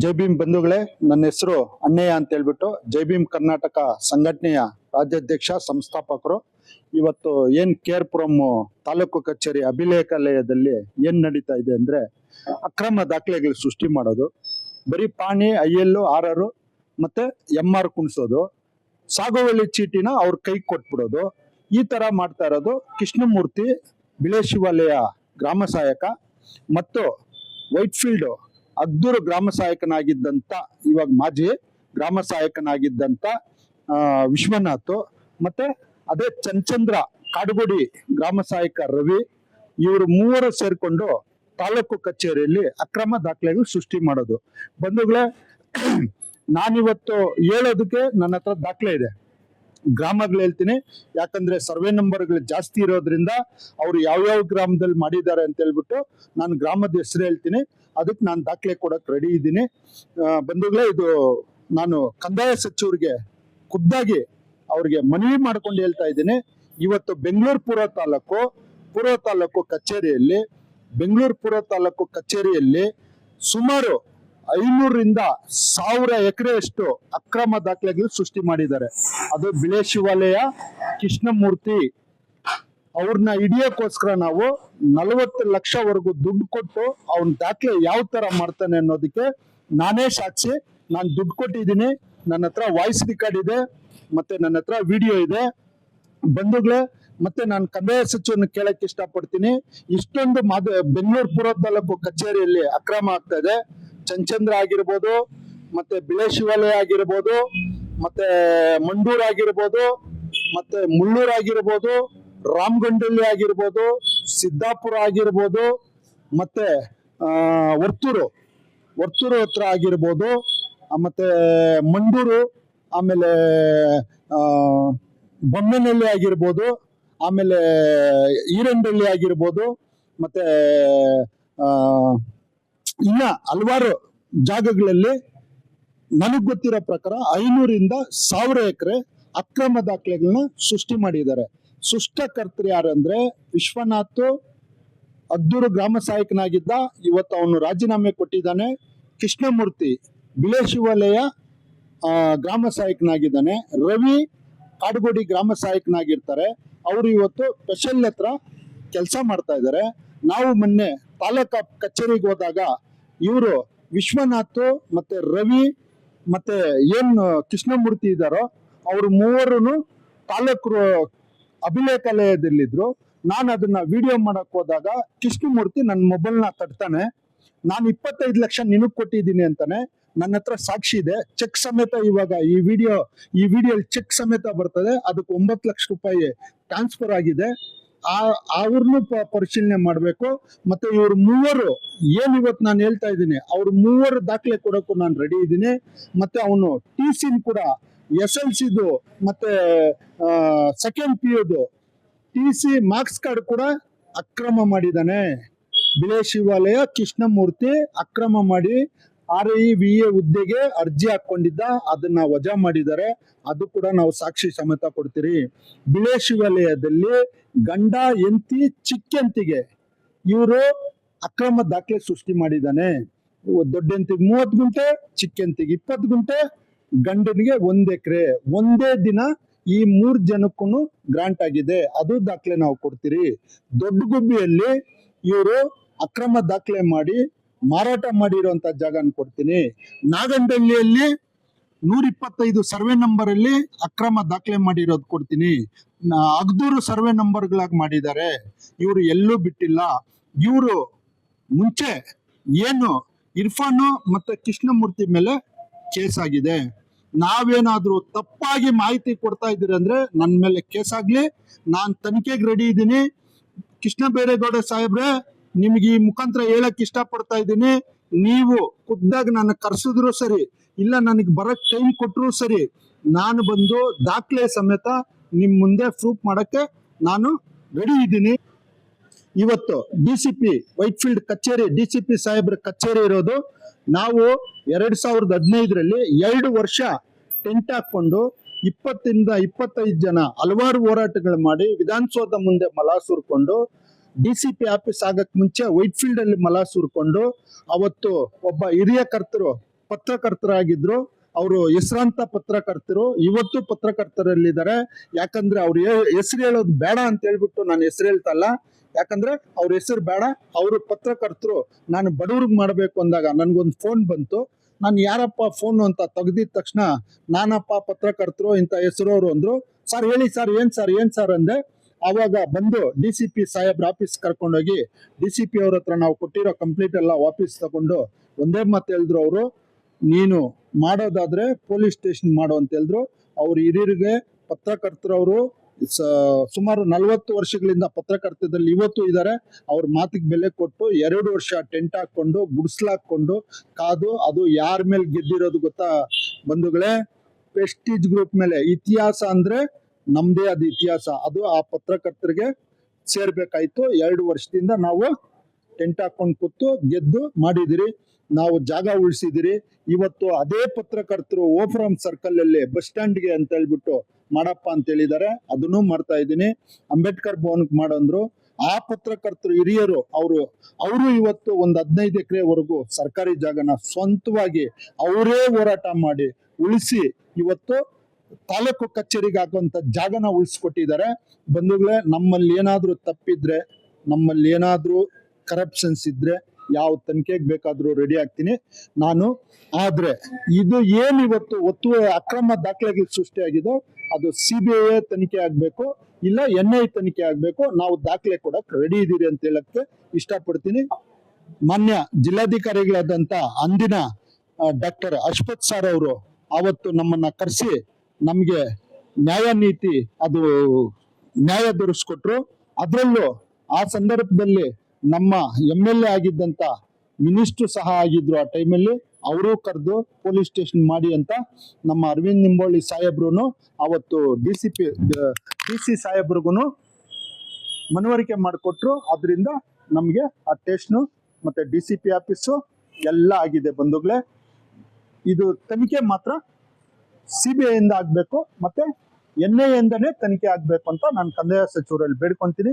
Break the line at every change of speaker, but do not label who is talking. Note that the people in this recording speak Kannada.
ಜೈ ಭೀಮ್ ಬಂಧುಗಳೇ, ನನ್ನ ಹೆಸರು ಅಣ್ಣಯ್ಯ ಅಂತ ಹೇಳ್ಬಿಟ್ಟು ಜೈ ಭೀಮ್ ಕರ್ನಾಟಕ ಸಂಘಟನೆಯ ರಾಜ್ಯಾಧ್ಯಕ್ಷ ಸಂಸ್ಥಾಪಕರು. ಇವತ್ತು ಏನ್ ಕೇರ್ಪುರಂ ತಾಲೂಕು ಕಚೇರಿ ಅಭಿಲೇಖಾಲಯದಲ್ಲಿ ಏನ್ ನಡೀತಾ ಇದೆ ಅಂದ್ರೆ ಅಕ್ರಮ ದಾಖಲೆಗಳು ಸೃಷ್ಟಿ ಮಾಡೋದು, ಬರೀ ಪಾಣಿ IL RR ಮತ್ತೆ MR ಕುಣಿಸೋದು, ಸಾಗುವಳಿ ಚೀಟಿನ ಅವ್ರ ಕೈ ಕೊಟ್ಬಿಡೋದು, ಈ ತರ ಮಾಡ್ತಾ ಇರೋದು ಕೃಷ್ಣಮೂರ್ತಿ ಬಿಳೇಶಿವಾಲಯ ಗ್ರಾಮ ಸಹಾಯಕ ಮತ್ತು ವೈಟ್ಫೀಲ್ಡ್ ಅಗ್ದೂರು ಗ್ರಾಮ ಸಹಾಯಕನಾಗಿದ್ದಂತ, ಇವಾಗ ಮಾಜಿ ಗ್ರಾಮ ಸಹಾಯಕನಾಗಿದ್ದಂತ ವಿಶ್ವನಾಥ್, ಮತ್ತೆ ಅದೇ ಚಂಚಂದ್ರ ಕಾಡುಗೋಡಿ ಗ್ರಾಮ ಸಹಾಯಕ ರವಿ, ಇವರು ಮೂವರು ಸೇರ್ಕೊಂಡು ತಾಲೂಕು ಕಚೇರಿಯಲ್ಲಿ ಅಕ್ರಮ ದಾಖಲೆಗಳು ಸೃಷ್ಟಿ ಮಾಡೋದು. ಬಂಧುಗಳೇ, ನಾನಿವತ್ತು ಹೇಳೋದಕ್ಕೆ ನನ್ನ ಹತ್ರ ದಾಖಲೆ ಇದೆ, ಗ್ರಾಮಗಳು ಹೇಳ್ತೀನಿ, ಯಾಕಂದ್ರೆ ಸರ್ವೆ ನಂಬರ್ಗಳು ಜಾಸ್ತಿ ಇರೋದ್ರಿಂದ ಅವ್ರು ಯಾವ್ಯಾವ ಗ್ರಾಮದಲ್ಲಿ ಮಾಡಿದ್ದಾರೆ ಅಂತ ಹೇಳ್ಬಿಟ್ಟು ನಾನು ಗ್ರಾಮದ ಹೆಸರು ಹೇಳ್ತೀನಿ, ಅದಕ್ಕೆ ನಾನು ದಾಖಲೆ ಕೊಡಕ್ ರೆಡಿ ಇದ್ದೀನಿ. ಬಂಧುಗಳೇ, ಇದು ನಾನು ಕಂದಾಯ ಸಚಿವರಿಗೆ ಖುದ್ದಾಗಿ ಅವ್ರಿಗೆ ಮನವಿ ಮಾಡ್ಕೊಂಡು ಹೇಳ್ತಾ ಇದ್ದೀನಿ. ಇವತ್ತು ಬೆಂಗಳೂರು ಪೂರ್ವ ತಾಲೂಕು ಕಚೇರಿಯಲ್ಲಿ ಸುಮಾರು 500ರಿಂದ 1000 ಎಕರೆಯಷ್ಟು ಅಕ್ರಮ ದಾಖಲೆಗಳು ಸೃಷ್ಟಿ ಮಾಡಿದ್ದಾರೆ. ಅದು ಬಿಳೇಶಿವಾಲಯ ಕೃಷ್ಣಮೂರ್ತಿ ಅವ್ರನ್ನ ಹಿಡಿಯೋಕ್ಕೋಸ್ಕರ ನಾವು 40 ಲಕ್ಷವರೆಗೂ ದುಡ್ಡು ಕೊಟ್ಟು ಅವನ ದಾಖಲೆ ಯಾವ ತರ ಮಾಡ್ತಾನೆ ಅನ್ನೋದಕ್ಕೆ ನಾನೇ ಸಾಕ್ಷಿ. ನಾನು ದುಡ್ಡು ಕೊಟ್ಟಿದ್ದೀನಿ, ನನ್ನ ಹತ್ರ ವಾಯ್ಸ್ ರೆಕಾರ್ಡ್ ಇದೆ, ಮತ್ತೆ ನನ್ನ ಹತ್ರ ವಿಡಿಯೋ ಇದೆ. ಬಂಧುಗಳೇ, ಮತ್ತೆ ನಾನು ಕಂದಾಯ ಸಚಿವರನ್ನ ಕೇಳಕ್ ಇಷ್ಟಪಡ್ತೀನಿ, ಇಷ್ಟೊಂದು ಬೆಂಗಳೂರು ಪೂರ್ವ ತಾಲೂಕು ಕಚೇರಿಯಲ್ಲಿ ಅಕ್ರಮ ಆಗ್ತಾ ಇದೆ. ಚಂಚಂದ್ರ ಆಗಿರ್ಬೋದು, ಮತ್ತೆ ಬಿಳೇಶಿವಾಲಯ ಆಗಿರ್ಬೋದು, ಮತ್ತೆ ಮಂಡೂರ್ ಆಗಿರ್ಬೋದು, ಮತ್ತೆ ಮುಳ್ಳೂರ್ ಆಗಿರ್ಬೋದು, ರಾಮಗಂಡಳ್ಳಿ ಆಗಿರ್ಬೋದು, ಸಿದ್ದಾಪುರ ಆಗಿರ್ಬೋದು, ಮತ್ತೆ ವರ್ತೂರು ಹತ್ರ ಆಗಿರ್ಬೋದು, ಮತ್ತೆ ಮಂಡೂರು, ಆಮೇಲೆ ಬೊಮ್ಮೆನಹಳ್ಳಿ ಆಗಿರ್ಬೋದು, ಆಮೇಲೆ ಈರಂಡಳ್ಳಿ ಆಗಿರ್ಬೋದು, ಮತ್ತೆ ಇನ್ನ ಹಲವಾರು ಜಾಗಗಳಲ್ಲಿ ನನಗ್ ಗೊತ್ತಿರೋ ಪ್ರಕಾರ 500ರಿಂದ 1000 ಎಕರೆ ಅಕ್ರಮ ದಾಖಲೆಗಳನ್ನ ಸೃಷ್ಟಿ ಮಾಡಿದ್ದಾರೆ. ಸೃಷ್ಟಕರ್ತರು ಯಾರಂದ್ರೆ ವಿಶ್ವನಾಥ್, ಅಗ್ದೂರು ಗ್ರಾಮ ಸಹಾಯಕನಾಗಿದ್ದ, ಇವತ್ತು ಅವನು ರಾಜೀನಾಮೆ ಕೊಟ್ಟಿದ್ದಾನೆ. ಕೃಷ್ಣಮೂರ್ತಿ ಬಿಳೇಶಿವಾಲಯ ಗ್ರಾಮ ಸಹಾಯಕನಾಗಿದ್ದಾನೆ. ರವಿ ಕಾಡುಗೋಡಿ ಗ್ರಾಮ ಸಹಾಯಕನಾಗಿರ್ತಾರೆ. ಅವರು ಇವತ್ತು ಸ್ಪೆಷಲ್ ಹತ್ರ ಕೆಲಸ ಮಾಡ್ತಾ ಇದ್ದಾರೆ. ನಾವು ಮೊನ್ನೆ ತಾಲೂಕು ಕಚೇರಿಗೆ ಹೋದಾಗ ಇವರು ವಿಶ್ವನಾಥ್ ಮತ್ತೆ ರವಿ ಮತ್ತೆ ಏನು ಕೃಷ್ಣಮೂರ್ತಿ ಇದ್ದಾರೋ ಅವರು ಮೂವರೂ ತಾಲೂಕು ಅಭಿಲೇಖಾಲಯದಲ್ಲಿದ್ರು. ನಾನು ಅದನ್ನ ವಿಡಿಯೋ ಮಾಡಕ್ ಹೋದಾಗ ಕೃಷ್ಣಮೂರ್ತಿ ನನ್ನ ಮೊಬೈಲ್ನ ತಡ್ತಾನೆ, ನಾನು 25 ಲಕ್ಷ ನಿನಗ್ ಕೊಟ್ಟಿದ್ದೀನಿ ಅಂತಾನೆ. ನನ್ನ ಹತ್ರ ಸಾಕ್ಷಿ ಇದೆ, ಚೆಕ್ ಸಮೇತ. ಇವಾಗ ಈ ವಿಡಿಯೋ ಚೆಕ್ ಸಮೇತ ಬರ್ತದೆ. ಅದಕ್ಕೆ 9 ಲಕ್ಷ ರೂಪಾಯಿ ಟ್ರಾನ್ಸ್ಫರ್ ಆಗಿದೆ. ಅವ್ರನ್ನು ಪರಿಶೀಲನೆ ಮಾಡಬೇಕು. ಮತ್ತೆ ಇವ್ರು ಮೂವರು ಏನ್ ಇವತ್ತು ನಾನು ಹೇಳ್ತಾ ಇದ್ದೀನಿ, ಅವ್ರ ಮೂವರು ದಾಖಲೆ ಕೊಡಕ್ಕೂ ನಾನು ರೆಡಿ ಇದ್ದೀನಿ. ಮತ್ತೆ ಅವನು TC ಕೂಡ SLCದು ಮತ್ತೆ ಸೆಕೆಂಡ್ PUದು TC ಮಾರ್ಕ್ಸ್ ಕಾರ್ಡ್ ಕೂಡ ಅಕ್ರಮ ಮಾಡಿದ್ದಾನೆ. ಬಿಳೇಶಿವಾಲಯ ಕೃಷ್ಣಮೂರ್ತಿ ಅಕ್ರಮ ಮಾಡಿ RIVA ಹುದ್ದೆಗೆ ಅರ್ಜಿ ಹಾಕೊಂಡಿದ್ದ, ಅದನ್ನ ವಜಾ ಮಾಡಿದ್ದಾರೆ. ಅದು ಕೂಡ ನಾವು ಸಾಕ್ಷಿ ಸಮೇತ ಕೊಡ್ತೀರಿ. ಬಿಳೇಶಿವಾಲಯದಲ್ಲಿ ಗಂಡ ಎಂತಿ ಚಿಕ್ಕಂತಿಗೆ ಇವರು ಅಕ್ರಮ ದಾಖಲೆ ಸೃಷ್ಟಿ ಮಾಡಿದ್ದಾನೆ. ದೊಡ್ಡಂತಿಗೆ 30 ಗುಂಟೆ, ಚಿಕ್ಕಂತಿಗೆ 20 ಗುಂಟೆ, ಗಂಡನಿಗೆ 1 ಎಕರೆ. ಒಂದೇ ದಿನ ಈ 3 ಜನಕ್ಕೂ ಗ್ರಾಂಟ್ ಆಗಿದೆ. ಅದು ದಾಖಲೆ ನಾವು ಕೊಡ್ತೀರಿ. ದೊಡ್ಡ ಗುಬ್ಬಿಯಲ್ಲಿ ಇವರು ಅಕ್ರಮ ದಾಖಲೆ ಮಾಡಿ ಮಾರಾಟ ಮಾಡಿರುವಂತ ಜಾಗನ ಕೊಡ್ತೀನಿ. ನಾಗಂಡಳ್ಳಿಯಲ್ಲಿ 125 ಸರ್ವೆ ನಂಬರ್ ಅಲ್ಲಿ ಅಕ್ರಮ ದಾಖಲೆ ಮಾಡಿರೋದು ಕೊಡ್ತೀನಿ. ಅಗ್ದೂರು ಸರ್ವೆ ನಂಬರ್ಗಳಾಗಿ ಮಾಡಿದ್ದಾರೆ. ಇವರು ಎಲ್ಲೂ ಬಿಟ್ಟಿಲ್ಲ. ಇವರು ಮುಂಚೆ ಏನು ಇರ್ಫಾನು ಮತ್ತೆ ಕೃಷ್ಣಮೂರ್ತಿ ಮೇಲೆ ಕೇಸ್ ಆಗಿದೆ. ನಾವೇನಾದ್ರೂ ತಪ್ಪಾಗಿ ಮಾಹಿತಿ ಕೊಡ್ತಾ ಇದ್ದೀರಿ ಅಂದ್ರೆ ನನ್ನ ಮೇಲೆ ಕೇಸ್ ಆಗ್ಲಿ, ನಾನು ತನಿಖೆಗೆ ರೆಡಿ ಇದ್ದೀನಿ. ಕೃಷ್ಣ ಬೈರೇಗೌಡ ಸಾಹೇಬ್ರೆ, ನಿಮ್ಗೆ ಈ ಮುಖಾಂತರ ಹೇಳಕ್ ಇಷ್ಟಪಡ್ತಾ ಇದ್ದೀನಿ, ನೀವು ಖುದ್ದಾಗಿ ನನ್ನ ಕರ್ಸಿದ್ರು ಸರಿ, ಇಲ್ಲ ನನಗೆ ಬರಕ್ ಟೈಮ್ ಕೊಟ್ಟರು ಸರಿ, ನಾನು ಬಂದು ದಾಖಲೆ ಸಮೇತ ನಿಮ್ ಮುಂದೆ ಪ್ರೂಫ್ ಮಾಡಕ್ಕೆ ನಾನು ರೆಡಿ ಇದ್ದೀನಿ. ಇವತ್ತು DCP ವೈಟ್ಫೀಲ್ಡ್ ಕಚೇರಿ, DCP ಸಾಹೇಬ್ರ ಕಚೇರಿ ಇರೋದು. ನಾವು 2015ರಲ್ಲಿ 2 ವರ್ಷ ಟೆಂಟ್ ಹಾಕೊಂಡು 20ರಿಂದ 25 ಜನ ಹಲವಾರು ಹೋರಾಟಗಳು ಮಾಡಿ ವಿಧಾನಸೌಧ ಮುಂದೆ ಮಲ ಸುರ್ಕೊಂಡು, DCP ಆಫೀಸ್ ಆಗಕ್ ಮುಂಚೆ ವೈಟ್ಫೀಲ್ಡ್ ಅಲ್ಲಿ ಮಲ ಸುರ್ಕೊಂಡು, ಅವತ್ತು ಒಬ್ಬ ಹಿರಿಯ ಕರ್ತರು ಪತ್ರಕರ್ತರಾಗಿದ್ರು. ಅವರು ಹೆಸರಾಂತ ಪತ್ರಕರ್ತರು, ಇವತ್ತು ಪತ್ರಕರ್ತರಲ್ಲಿದ್ದಾರೆ. ಯಾಕಂದ್ರೆ ಅವ್ರ ಹೆಸರು ಹೇಳೋದು ಬೇಡ ಅಂತ ಹೇಳ್ಬಿಟ್ಟು ನಾನು ಹೆಸರು ಹೇಳ್ತಾ ಇಲ್ಲ. ಯಾಕಂದ್ರೆ ಅವ್ರ ಹೆಸರು ಬೇಡ, ಅವರು ಪತ್ರಕರ್ತರು. ನಾನು ಬಡವ್ರಿಗೆ ಮಾಡಬೇಕು ಅಂದಾಗ ನನ್ಗೊಂದು ಫೋನ್ ಬಂತು. ನಾನು ಯಾರಪ್ಪ ಫೋನು ಅಂತ ತೆಗ್ದಿದ ತಕ್ಷಣ, ನಾನಪ್ಪ ಪತ್ರಕರ್ತರು ಇಂಥ ಹೆಸರವರು ಅಂದ್ರು. ಸರ್ ಹೇಳಿ ಸರ್, ಏನ್ ಸರ್ ಅಂದೆ. ಆವಾಗ ಬಂದು DCP ಸಾಹೇಬ್ರ ಆಫೀಸ್ ಕರ್ಕೊಂಡೋಗಿ DCP ಅವ್ರ ಹತ್ರ ನಾವು ಕೊಟ್ಟಿರೋ ಕಂಪ್ಲೀಟ್ ಎಲ್ಲ ವಾಪಸ್ ತಗೊಂಡು ಒಂದೇ ಮಾತು ಹೇಳಿದ್ರು ಅವರು, ನೀನು ಮಾಡೋದಾದ್ರೆ ಪೊಲೀಸ್ ಸ್ಟೇಷನ್ ಮಾಡು ಅಂತ ಹೇಳಿದ್ರು. ಅವ್ರ ಹಿರಿಯರಿಗೆ ಪತ್ರಕರ್ತರವರು ಸುಮಾರು 40 ವರ್ಷಗಳಿಂದ ಪತ್ರಕರ್ತದಲ್ಲಿ ಇವತ್ತು ಇದ್ದಾರೆ. ಅವ್ರ ಮಾತಿಗೆ ಬೆಲೆ ಕೊಟ್ಟು 2 ವರ್ಷ ಟೆಂಟ್ ಹಾಕೊಂಡು ಗುಡಿಸ್ಲಾಕೊಂಡು ಕಾದು, ಅದು ಯಾರ ಮೇಲೆ ಗೆದ್ದಿರೋದು ಗೊತ್ತಾ ಬಂಧುಗಳೇ? ಪ್ರೆಸ್ಟೀಜ್ ಗ್ರೂಪ್ ಮೇಲೆ. ಇತಿಹಾಸ ಅಂದ್ರೆ ನಮ್ದೇ ಅದು ಇತಿಹಾಸ. ಅದು ಆ ಪತ್ರಕರ್ತರಿಗೆ ಸೇರ್ಬೇಕಾಯ್ತು. 2 ವರ್ಷದಿಂದ ನಾವು ಟೆಂಟ್ ಹಾಕೊಂಡು ಕೂತು ಗೆದ್ದು ಮಾಡಿದಿರಿ. ನಾವು ಜಾಗ ಉಳಿಸಿದಿರಿ. ಇವತ್ತು ಅದೇ ಪತ್ರಕರ್ತರು ಓಫ್ರಾಮ್ ಸರ್ಕಲ್ ಅಲ್ಲಿ ಬಸ್ ಸ್ಟ್ಯಾಂಡ್ಗೆ ಅಂತ ಹೇಳ್ಬಿಟ್ಟು ಮಾಡಪ್ಪ ಅಂತ ಹೇಳಿದ್ದಾರೆ. ಅದನ್ನು ಮಾಡ್ತಾ ಇದ್ದೀನಿ. ಅಂಬೇಡ್ಕರ್ ಭವನಕ್ಕೆ ಮಾಡಂದ್ರು. ಆ ಪತ್ರಕರ್ತರು ಹಿರಿಯರು ಅವರು ಇವತ್ತು ಒಂದು 15 ಎಕರೆವರೆಗೂ ಸರ್ಕಾರಿ ಜಾಗನ ಸ್ವಂತವಾಗಿ ಅವರೇ ಹೋರಾಟ ಮಾಡಿ ಉಳಿಸಿ ಇವತ್ತು ತಾಲೂಕು ಕಚೇರಿಗೆ ಹಾಕುವಂತ ಜಾಗನ ಉಳಿಸ್ಕೊಟ್ಟಿದ್ದಾರೆ. ಬಂಧುಗಳೇ, ನಮ್ಮಲ್ಲಿ ಏನಾದ್ರೂ ತಪ್ಪಿದ್ರೆ, ನಮ್ಮಲ್ಲಿ ಏನಾದ್ರೂ ಕರಪ್ಷನ್ಸ್ ಇದ್ರೆ ಯಾವ ತನಿಖೆಗೆ ಬೇಕಾದ್ರೂ ರೆಡಿ ಆಗ್ತೀನಿ ನಾನು. ಆದ್ರೆ ಇದು ಏನ್ ಇವತ್ತು ಅಕ್ರಮ ದಾಖಲೆಗೆ ಸೃಷ್ಟಿಯಾಗಿದೋ ಅದು CBI ತನಿಖೆ ಆಗ್ಬೇಕು, ಇಲ್ಲ NIA ತನಿಖೆ ಆಗ್ಬೇಕು. ನಾವು ದಾಖಲೆ ಕೊಡಕ್ ರೆಡಿ ಇದೀರಿ ಅಂತ ಹೇಳಕ್ಕೆ ಇಷ್ಟಪಡ್ತೀನಿ. ಮಾನ್ಯ ಜಿಲ್ಲಾಧಿಕಾರಿಗಳಾದಂತ ಅಂದಿನ ಡಾಕ್ಟರ್ ಅಶ್ವಥ್ ಸರ್ ಅವರು ಅವತ್ತು ನಮ್ಮನ್ನ ಕರೆಸಿ ನಮ್ಗೆ ನ್ಯಾಯ ದೊರಕಿಸ್ಕೊಟ್ರು. ಅದರಲ್ಲೂ ಆ ಸಂದರ್ಭದಲ್ಲಿ ನಮ್ಮ MLA ಆಗಿದ್ದಂತ ಮಿನಿಸ್ಟರ್ ಸಹ ಆಗಿದ್ರು. ಆ ಟೈಮಲ್ಲಿ ಅವರು ಕರೆದು ಪೊಲೀಸ್ ಸ್ಟೇಷನ್ ಮಾಡಿ ಅಂತ ನಮ್ಮ ಅರವಿಂದ್ ನಿಂಬೋಳಿ ಸಾಹೇಬ್ರು ಅವತ್ತು DC ಸಾಹೇಬ್ರಿಗೂ ಮನವರಿಕೆ ಮಾಡಿಕೊಟ್ರು. ಅದರಿಂದ ನಮಗೆ ಆ ಸ್ಟೇಷನು ಮತ್ತೆ DCP ಆಫೀಸು ಎಲ್ಲ ಆಗಿದೆ ಬಂಧುಗಳೇ. ಇದು ತನಿಖೆ ಮಾತ್ರ CBI ಇಂದ ಆಗ್ಬೇಕು, ಮತ್ತೆ NIA ಇಂದನೇ ತನಿಖೆ ಆಗ್ಬೇಕು ಅಂತ ನಾನು ಕಂದಾಯ ಸಚಿವರಲ್ಲಿ ಬೇಡ್ಕೊಂತೀನಿ.